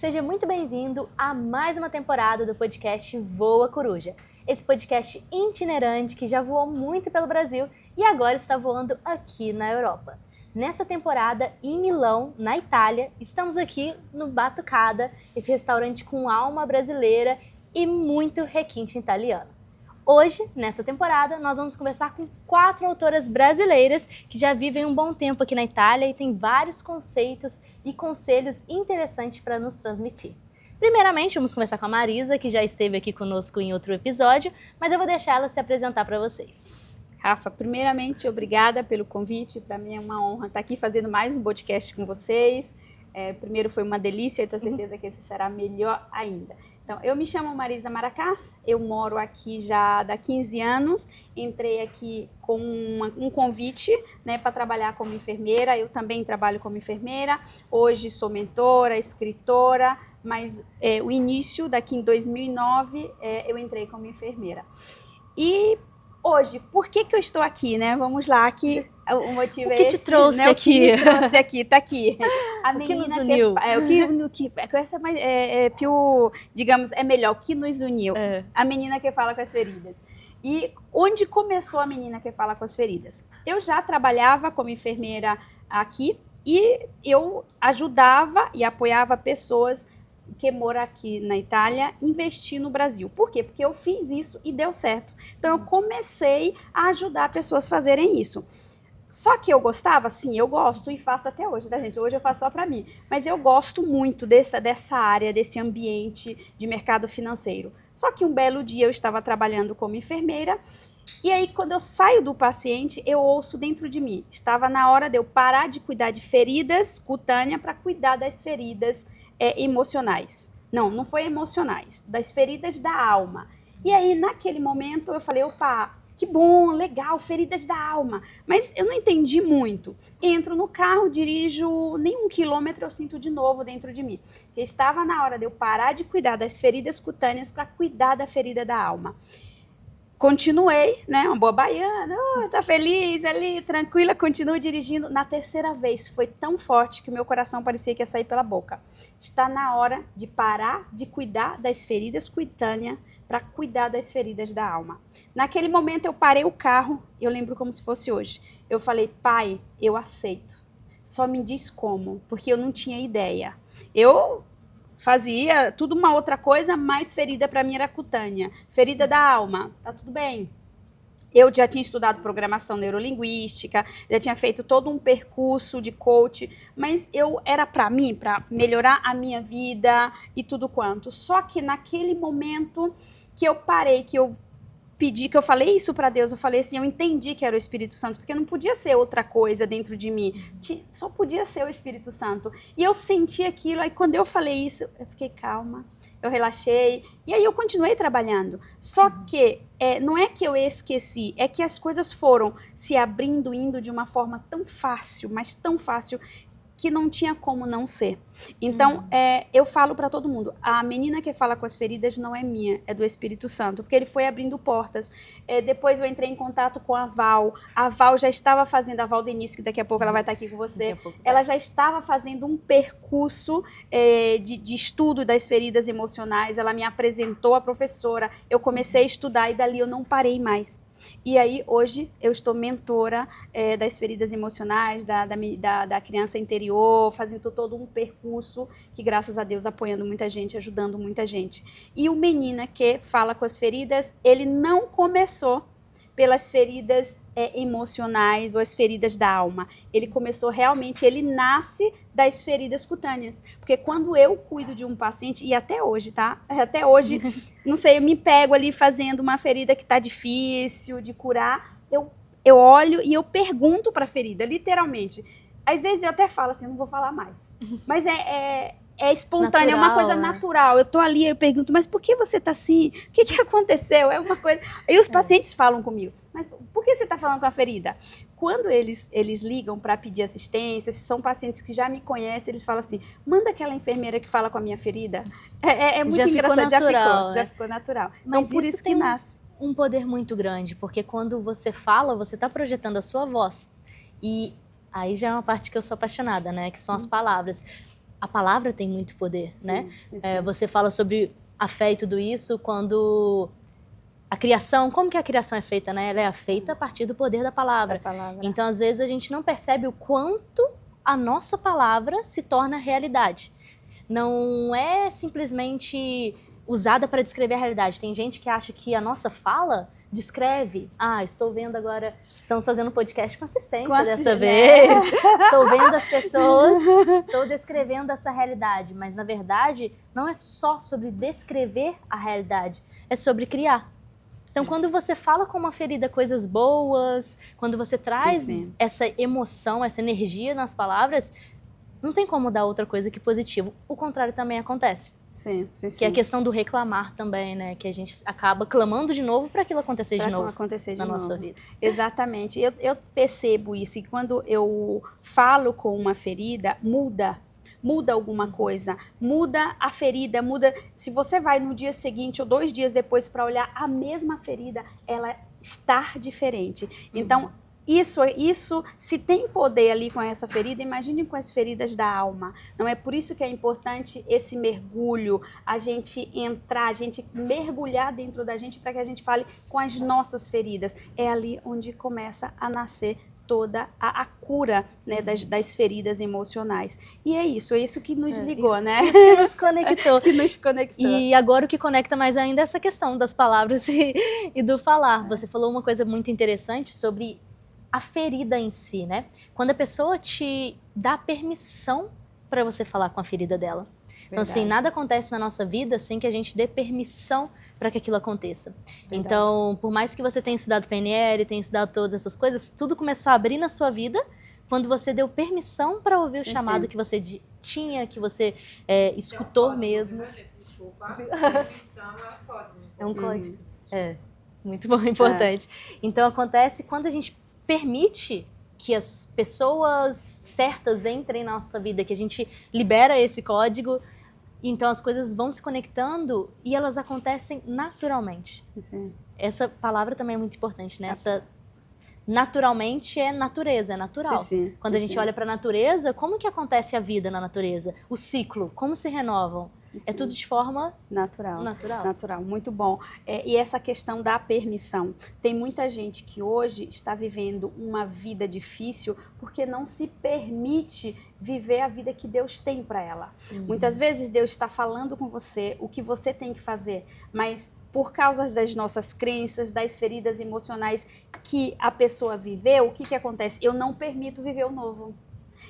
Seja muito bem-vindo a mais uma temporada do podcast Voa Coruja. Esse podcast itinerante que já voou muito pelo Brasil e agora está voando aqui na Europa. Nessa temporada, em Milão, na Itália, estamos aqui no Batucada, esse restaurante com alma brasileira e muito requinte italiano. Hoje, nessa temporada, nós vamos conversar com 4 autoras brasileiras que já vivem um bom tempo aqui na Itália e têm vários conceitos e conselhos interessantes para nos transmitir. Primeiramente, vamos conversar com a Marisa, que já esteve aqui conosco em outro episódio, mas eu vou deixar ela se apresentar para vocês. Rafa, primeiramente, obrigada pelo convite. Para mim é uma honra estar aqui fazendo mais um podcast com vocês. Primeiro foi uma delícia e tenho certeza que esse será melhor ainda. Então, eu me chamo Marisa Maracás, eu moro aqui já há 15 anos, entrei aqui com um convite, né, para trabalhar como enfermeira, eu também trabalho como enfermeira, hoje sou mentora, escritora, mas o início, daqui em 2009, eu entrei como enfermeira. E hoje, por que eu estou aqui, né? Vamos lá, aqui o motivo é esse. O que te trouxe né? aqui? O que me trouxe aqui, tá aqui. O que nos uniu? Essa é digamos, é melhor, o que nos uniu. A menina que fala com as feridas. E onde começou a menina que fala com as feridas? Eu já trabalhava como enfermeira aqui e eu ajudava e apoiava pessoas que mora aqui na Itália, investir no Brasil. Por quê? Porque eu fiz isso e deu certo. Então, eu comecei a ajudar pessoas a fazerem isso. Só que eu gostava? Sim, eu gosto e faço até hoje, tá, gente? Hoje eu faço só para mim. Mas eu gosto muito dessa área, desse ambiente de mercado financeiro. Só que um belo dia eu estava trabalhando como enfermeira e aí, quando eu saio do paciente, eu ouço dentro de mim. Estava na hora de eu parar de cuidar de feridas cutâneas para cuidar das feridas emocionais. Não foi emocionais, das feridas da alma. E aí, naquele momento, eu falei, opa, que bom, legal, feridas da alma. Mas eu não entendi muito. Entro no carro, dirijo nem 1 quilômetro, eu sinto de novo dentro de mim. Que estava na hora de eu parar de cuidar das feridas cutâneas para cuidar da ferida da alma. Continuei, né, uma boa baiana, tá feliz ali, tranquila, continuo dirigindo. Na terceira vez, foi tão forte que o meu coração parecia que ia sair pela boca. Está na hora de parar de cuidar das feridas cutâneas para cuidar das feridas da alma. Naquele momento, eu parei o carro, eu lembro como se fosse hoje. Eu falei, pai, eu aceito. Só me diz como, porque eu não tinha ideia. Eu fazia tudo uma outra coisa, mas ferida para mim era cutânea. Ferida da alma, tá tudo bem. Eu já tinha estudado programação neurolinguística, já tinha feito todo um percurso de coach, mas era para mim, para melhorar a minha vida e tudo quanto. Só que naquele momento que eu parei, que eu pedi, que eu falei isso para Deus, eu falei assim, eu entendi que era o Espírito Santo, porque não podia ser outra coisa dentro de mim, só podia ser o Espírito Santo. E eu senti aquilo, aí quando eu falei isso, eu fiquei calma, eu relaxei, e aí eu continuei trabalhando. Só que não é que eu esqueci, é que as coisas foram se abrindo, indo de uma forma tão fácil, mas tão fácil, que não tinha como não ser. Então, eu falo para todo mundo, a menina que fala com as feridas não é minha, é do Espírito Santo, porque ele foi abrindo portas. Depois eu entrei em contato com a Val já estava fazendo, a Val Denise, que daqui a pouco ela vai estar aqui com você, ela já estava fazendo um percurso de estudo das feridas emocionais, ela me apresentou a professora, eu comecei a estudar e dali eu não parei mais. E aí, hoje, eu estou mentora das feridas emocionais, da criança interior, fazendo todo um percurso que, graças a Deus, apoiando muita gente, ajudando muita gente. E o Menina que fala com as feridas, ele não começou pelas feridas emocionais ou as feridas da alma. Ele começou realmente, ele nasce das feridas cutâneas. Porque quando eu cuido de um paciente, e até hoje, tá? Até hoje, não sei, eu me pego ali fazendo uma ferida que tá difícil de curar, eu olho e eu pergunto para a ferida, literalmente. Às vezes eu até falo assim, eu não vou falar mais. Mas é espontâneo, natural, é uma coisa natural. Eu tô ali, eu pergunto, mas por que você tá assim? O que aconteceu? É uma coisa... Aí os pacientes falam comigo, mas por que você tá falando com a ferida? Quando eles ligam para pedir assistência, se são pacientes que já me conhecem, eles falam assim, manda aquela enfermeira que fala com a minha ferida. É muito engraçado, já ficou natural. Mas então, por isso que nasce. Um poder muito grande, porque quando você fala, você tá projetando a sua voz. E aí já é uma parte que eu sou apaixonada, né? Que são as palavras. a palavra tem muito poder, né? Sim, sim. Você fala sobre a fé e tudo isso, quando a criação, como que a criação é feita, né? Ela é feita a partir do poder da palavra. Então, às vezes, a gente não percebe o quanto a nossa palavra se torna realidade. Não é simplesmente usada para descrever a realidade. Tem gente que acha que a nossa fala descreve. Estou vendo agora, estamos fazendo um podcast com assistência dessa vez. Estou vendo as pessoas, estou descrevendo essa realidade. Mas, na verdade, não é só sobre descrever a realidade, é sobre criar. Então, quando você fala com uma ferida coisas boas, quando você traz essa emoção, essa energia nas palavras, não tem como dar outra coisa que positivo. O contrário também acontece. Sim. Que é a questão do reclamar também, né? Que a gente acaba clamando de novo para aquilo acontecer de novo na nossa vida. Exatamente. Eu percebo isso. E quando eu falo com uma ferida, muda alguma coisa, muda a ferida, muda. Se você vai no dia seguinte ou 2 dias depois para olhar a mesma ferida, ela está diferente. Então, isso, se tem poder ali com essa ferida, imagine com as feridas da alma. Não é por isso que é importante esse mergulho, a gente entrar, a gente mergulhar dentro da gente para que a gente fale com as nossas feridas. É ali onde começa a nascer toda a cura, né, das feridas emocionais. E é isso que nos ligou, né? Isso que nos conectou. Que nos conectou. E agora o que conecta mais ainda é essa questão das palavras e do falar. Você falou uma coisa muito interessante sobre a ferida em si, né? Quando a pessoa te dá permissão para você falar com a ferida dela. Então, assim, nada acontece na nossa vida sem que a gente dê permissão para que aquilo aconteça. Verdade. Então, por mais que você tenha estudado PNL, tenha estudado todas essas coisas, tudo começou a abrir na sua vida quando você deu permissão para ouvir o chamado que você tinha, que você escutou mesmo. Desculpa, permissão é um código. É um código. Muito bom, importante. Então, acontece quando a gente permite que as pessoas certas entrem na nossa vida, que a gente libera esse código, então as coisas vão se conectando e elas acontecem naturalmente. Sim. Essa palavra também é muito importante, né? Naturalmente é natureza, é natural. Quando a gente olha para a natureza, como que acontece a vida na natureza? O ciclo, como se renovam? É tudo de forma natural. Muito bom. E essa questão da permissão. Tem muita gente que hoje está vivendo uma vida difícil porque não se permite viver a vida que Deus tem para ela. Muitas vezes Deus está falando com você o que você tem que fazer, mas por causa das nossas crenças, das feridas emocionais que a pessoa viveu, o que acontece? Eu não permito viver o novo.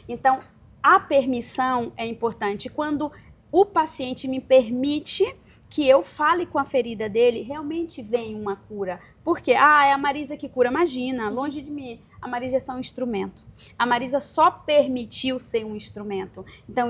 Então, a permissão é importante. Quando o paciente me permite que eu fale com a ferida dele, realmente vem uma cura. Por quê? É a Marisa que cura. Imagina, longe de mim. A Marisa é só um instrumento. A Marisa só permitiu ser um instrumento. Então,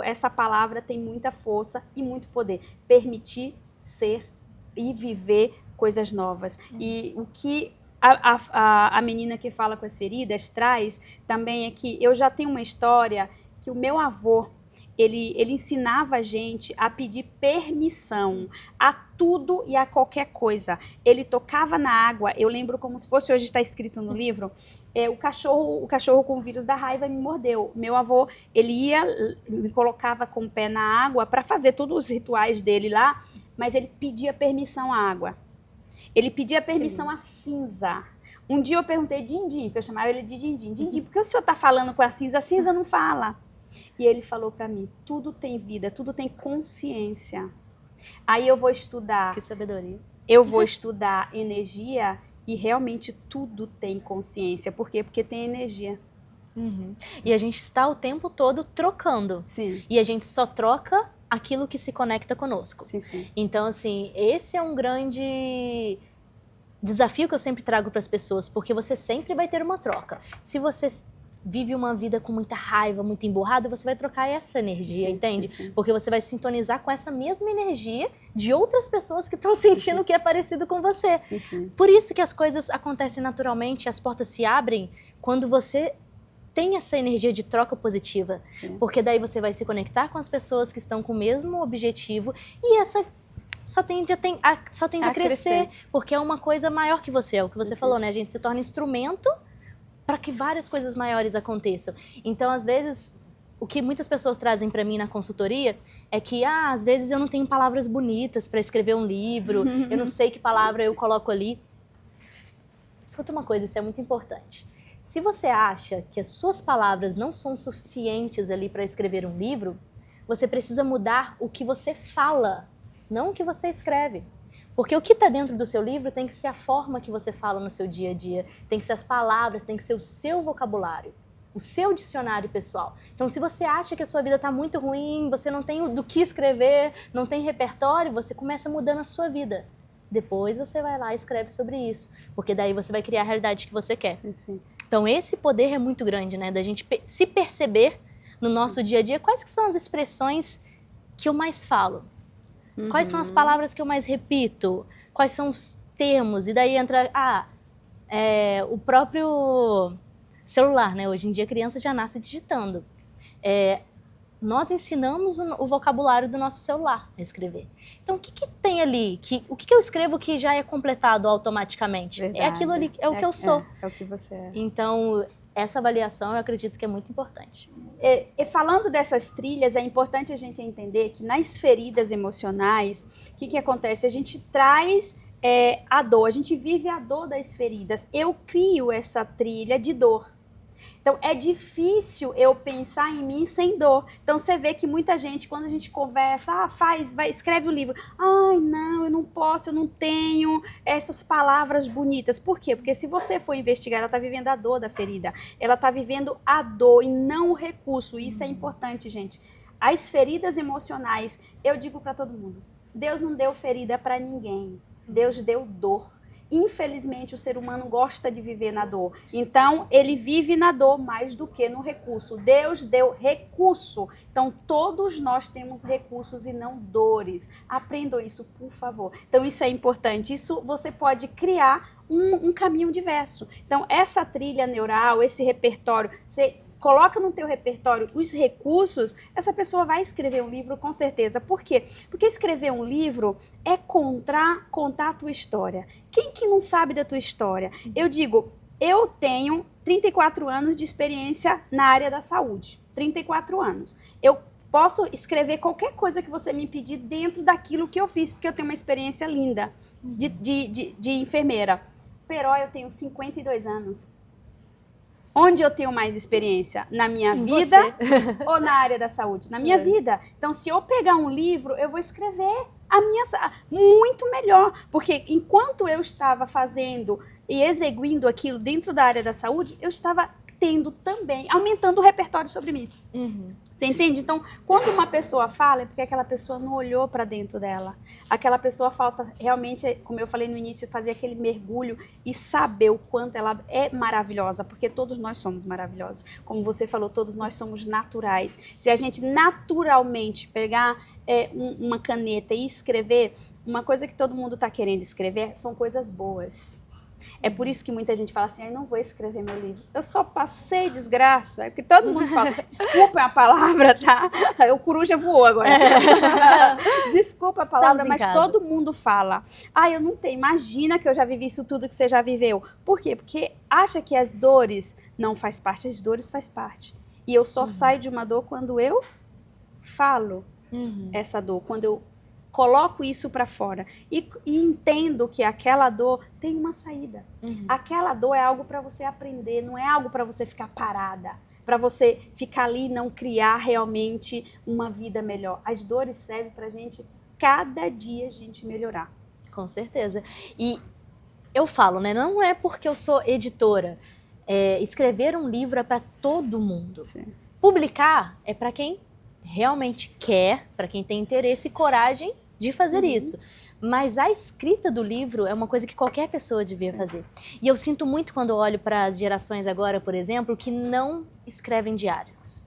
essa palavra tem muita força e muito poder. Permitir ser e viver coisas novas. E o que a menina que fala com as feridas traz também é que eu já tenho uma história que o meu avô, ele ensinava a gente a pedir permissão a tudo e a qualquer coisa. Ele tocava na água, eu lembro como se fosse, hoje está escrito no livro, o cachorro com o vírus da raiva me mordeu. Meu avô, ele me colocava com o pé na água para fazer todos os rituais dele lá, mas ele pedia permissão à água. Ele pedia permissão à cinza. Um dia eu perguntei, Dindim, porque eu chamava ele de Dindim. Dindim, por que o senhor está falando com a cinza? A cinza não fala. E ele falou para mim, tudo tem vida, tudo tem consciência. Aí eu vou estudar. Que sabedoria. Eu vou estudar energia e realmente tudo tem consciência. Por quê? Porque tem energia. E a gente está o tempo todo trocando. Sim. E a gente só troca aquilo que se conecta conosco. Sim. Então, assim, esse é um grande desafio que eu sempre trago para as pessoas, porque você sempre vai ter uma troca. Se você vive uma vida com muita raiva, muito emburrado, você vai trocar essa energia, entende? Sim. Porque você vai sintonizar com essa mesma energia de outras pessoas que estão sentindo que é parecido com você. Sim. Por isso que as coisas acontecem naturalmente, as portas se abrem quando você tem essa energia de troca positiva. Sim. Porque daí você vai se conectar com as pessoas que estão com o mesmo objetivo e essa só tende a crescer, porque é uma coisa maior que você, é o que você falou, né? A gente se torna instrumento para que várias coisas maiores aconteçam. Então, às vezes, o que muitas pessoas trazem para mim na consultoria é que, às vezes eu não tenho palavras bonitas para escrever um livro, eu não sei que palavra eu coloco ali. Escuta uma coisa, isso é muito importante. Se você acha que as suas palavras não são suficientes ali para escrever um livro, você precisa mudar o que você fala, não o que você escreve. Porque o que está dentro do seu livro tem que ser a forma que você fala no seu dia a dia, tem que ser as palavras, tem que ser o seu vocabulário, o seu dicionário pessoal. Então, se você acha que a sua vida está muito ruim, você não tem do que escrever, não tem repertório, você começa mudando a sua vida. Depois você vai lá e escreve sobre isso, porque daí você vai criar a realidade que você quer. Sim, sim. Então, esse poder é muito grande, né? Da gente se perceber no nosso dia a dia quais que são as expressões que eu mais falo. Quais são as palavras que eu mais repito? Quais são os termos? E daí entra o próprio celular, né? Hoje em dia a criança já nasce digitando. Nós ensinamos o vocabulário do nosso celular a escrever. Então, o que tem ali? O que eu escrevo que já é completado automaticamente? Verdade. É aquilo ali, é o que eu sou. É o que você é. Então, essa avaliação eu acredito que é muito importante. E falando dessas trilhas, é importante a gente entender que nas feridas emocionais, o que acontece? A gente traz a dor, a gente vive a dor das feridas. Eu crio essa trilha de dor. Então, é difícil eu pensar em mim sem dor. Então, você vê que muita gente, quando a gente conversa, escreve o livro. Ai, não, eu não posso, eu não tenho essas palavras bonitas. Por quê? Porque se você for investigar, ela está vivendo a dor da ferida. Ela está vivendo a dor e não o recurso. Isso é importante, gente. As feridas emocionais, eu digo para todo mundo, Deus não deu ferida para ninguém. Deus deu dor. Infelizmente, o ser humano gosta de viver na dor. Então, ele vive na dor mais do que no recurso. Deus deu recurso. Então, todos nós temos recursos e não dores. Aprendam isso, por favor. Então, isso é importante. Isso você pode criar um caminho diverso. Então, essa trilha neural, esse repertório, você coloca no teu repertório os recursos, essa pessoa vai escrever um livro com certeza. Por quê? Porque escrever um livro é contar a tua história. Quem que não sabe da tua história? Eu digo, eu tenho 34 anos de experiência na área da saúde. 34 anos. Eu posso escrever qualquer coisa que você me pedir dentro daquilo que eu fiz, porque eu tenho uma experiência linda de enfermeira. Pero eu tenho 52 anos. Onde eu tenho mais experiência? Na minha vida ou na área da saúde? Na minha vida. Então, se eu pegar um livro, eu vou escrever muito melhor. Porque enquanto eu estava fazendo e exeguindo aquilo dentro da área da saúde, eu estava tendo também, aumentando o repertório sobre mim. Você entende? Então, quando uma pessoa fala, é porque aquela pessoa não olhou para dentro dela. Aquela pessoa falta realmente, como eu falei no início, fazer aquele mergulho e saber o quanto ela é maravilhosa, porque todos nós somos maravilhosos. Como você falou, todos nós somos naturais. Se a gente naturalmente pegar uma caneta e escrever, uma coisa que todo mundo está querendo escrever são coisas boas. É por isso que muita gente fala assim, eu não vou escrever meu livro. Eu só passei desgraça. Porque todo mundo fala, desculpa a palavra, tá? O coruja voou agora. Desculpa a palavra, mas todo mundo fala. Eu não tenho. Imagina que eu já vivi isso tudo que você já viveu. Por quê? Porque acha que as dores não faz parte. As dores faz parte. E eu só saio de uma dor quando eu falo essa dor. Quando eu coloco isso para fora e entendo que aquela dor tem uma saída. Aquela dor é algo para você aprender, não é algo para você ficar parada, para você ficar ali e não criar realmente uma vida melhor. As dores servem para a gente, cada dia, a gente melhorar. Com certeza. E eu falo, né? Não é porque eu sou editora. Escrever um livro é para todo mundo. Sim. Publicar é para quem realmente quer, para quem tem interesse e coragem de fazer isso. Mas a escrita do livro é uma coisa que qualquer pessoa devia fazer. E eu sinto muito quando eu olho para as gerações agora, por exemplo, que não escrevem diários.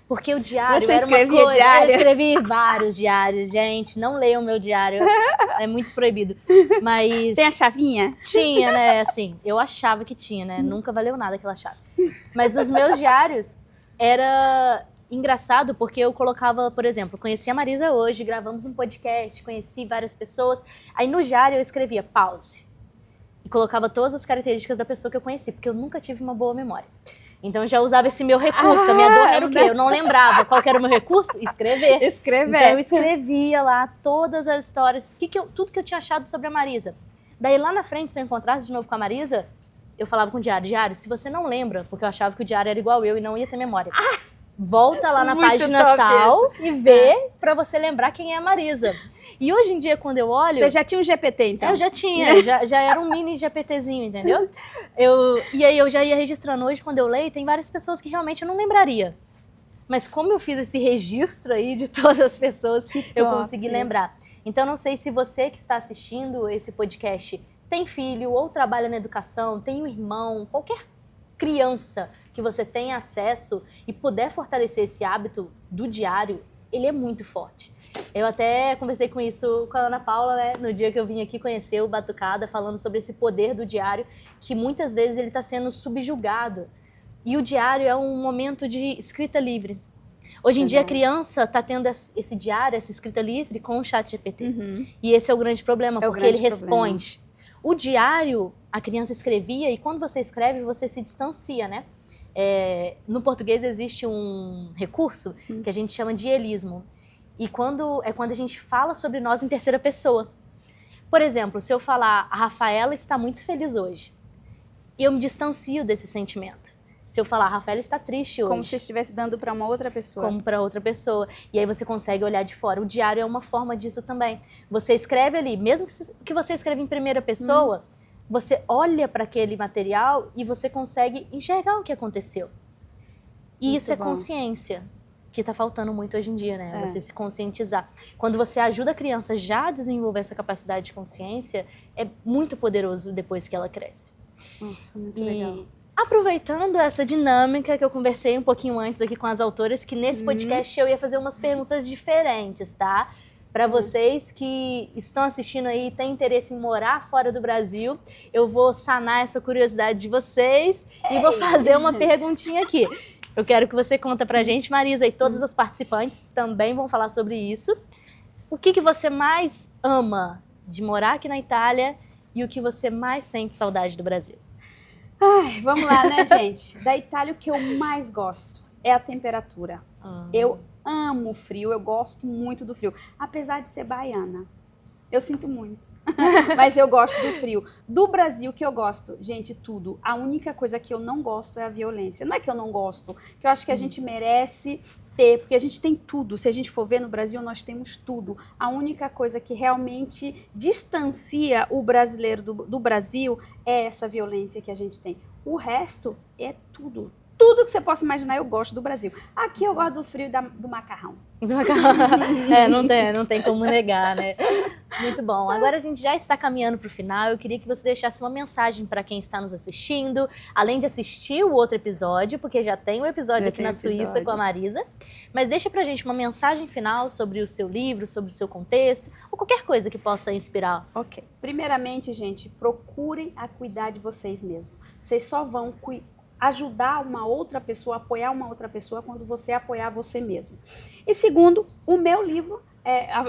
Porque o diário Você era uma escrevia coisa... diário? Eu escrevi vários diários, gente. Não leiam meu diário. É muito proibido. Mas... Tem a chavinha? Tinha, né? Assim, eu achava que tinha, né? Nunca valeu nada aquela chave. Mas os meus diários era... engraçado, porque eu colocava, por exemplo, conheci a Marisa hoje, gravamos um podcast, conheci várias pessoas, aí no diário eu escrevia pause e colocava todas as características da pessoa que eu conheci, porque eu nunca tive uma boa memória. Então eu já usava esse meu recurso. A minha dor era o quê? Eu não lembrava. Qual que era o meu recurso? Escrever. Então eu escrevia lá todas as histórias, tudo que eu tinha achado sobre a Marisa. Daí lá na frente, se eu encontrasse de novo com a Marisa, eu falava com o Diário, Diário, se você não lembra, porque eu achava que o Diário era igual eu e não ia ter memória, volta lá na página tal e vê pra você lembrar quem é a Marisa. E hoje em dia, quando eu olho... Você já tinha um GPT, então? Eu já tinha, já era um mini GPTzinho, entendeu? E aí eu já ia registrando. Hoje, quando eu leio, tem várias pessoas que realmente eu não lembraria. Mas como eu fiz esse registro aí de todas as pessoas, eu consegui lembrar. Então, não sei se você que está assistindo esse podcast tem filho ou trabalha na educação, tem um irmão, qualquer criança que você tenha acesso e puder fortalecer esse hábito do diário, ele é muito forte. Eu até conversei com isso com a Ana Paula, né, no dia que eu vim aqui conhecer o Batucada, falando sobre esse poder do diário, que muitas vezes ele está sendo subjugado. E o diário é um momento de escrita livre. Hoje em dia a criança está tendo esse diário, essa escrita livre com o ChatGPT. E esse é o grande problema, porque ele responde. O diário, a criança escrevia, e quando você escreve, você se distancia, né? No português existe um recurso que a gente chama de elismo. E quando a gente fala sobre nós em terceira pessoa. Por exemplo, se eu falar, a Rafaela está muito feliz hoje, eu me distancio desse sentimento. Se eu falar, a Rafaela está triste hoje. Como se estivesse dando para uma outra pessoa. Como para outra pessoa. E aí você consegue olhar de fora. O diário é uma forma disso também. Você escreve ali, mesmo que você escreva em primeira pessoa, você olha para aquele material e você consegue enxergar o que aconteceu. E Muito isso é bom. Consciência, que está faltando muito hoje em dia, né? Você se conscientizar. Quando você ajuda a criança já a desenvolver essa capacidade de consciência, é muito poderoso depois que ela cresce. Nossa, muito legal. Aproveitando essa dinâmica que eu conversei um pouquinho antes aqui com as autoras, que nesse podcast eu ia fazer umas perguntas diferentes, tá? Para vocês que estão assistindo aí e têm interesse em morar fora do Brasil, eu vou sanar essa curiosidade de vocês e vou fazer uma perguntinha aqui. Eu quero que você conta pra gente, Marisa, e todas as participantes também vão falar sobre isso. O que você mais ama de morar aqui na Itália e o que você mais sente saudade do Brasil? Ai, vamos lá, né, gente? Da Itália, o que eu mais gosto é a temperatura. Eu amo o frio, eu gosto muito do frio. Apesar de ser baiana, eu sinto muito. Mas eu gosto do frio. Do Brasil, que eu gosto, gente, tudo. A única coisa que eu não gosto é a violência. Não é que eu não gosto, que eu acho que a gente merece ter, porque a gente tem tudo. Se a gente for ver no Brasil, nós temos tudo. A única coisa que realmente distancia o brasileiro do Brasil é essa violência que a gente tem. O resto é tudo. Tudo que você possa imaginar, eu gosto do Brasil. Aqui eu gosto do frio e do macarrão. Não tem como negar, né? Muito bom. Agora a gente já está caminhando para o final. Eu queria que você deixasse uma mensagem para quem está nos assistindo, além de assistir o outro episódio, porque já tem um episódio aqui na Suíça com a Marisa. Mas deixa pra gente uma mensagem final sobre o seu livro, sobre o seu contexto, ou qualquer coisa que possa inspirar. Ok. Primeiramente, gente, procurem a cuidar de vocês mesmos. Vocês só vão ajudar uma outra pessoa, apoiar uma outra pessoa quando você apoiar você mesmo. E segundo, o meu livro,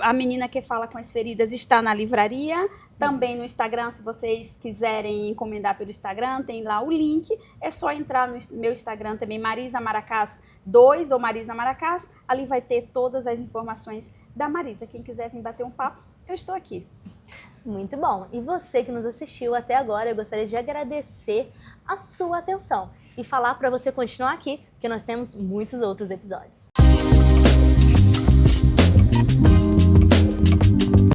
A Menina que Fala com as Feridas, está na livraria, também no Instagram, se vocês quiserem encomendar pelo Instagram, tem lá o link, é só entrar no meu Instagram também, Marisa Maracás 2 ou Marisa Maracás, ali vai ter todas as informações da Marisa. Quem quiser vir bater um papo, eu estou aqui. Muito bom. E você que nos assistiu até agora, eu gostaria de agradecer a sua atenção e falar para você continuar aqui, porque nós temos muitos outros episódios.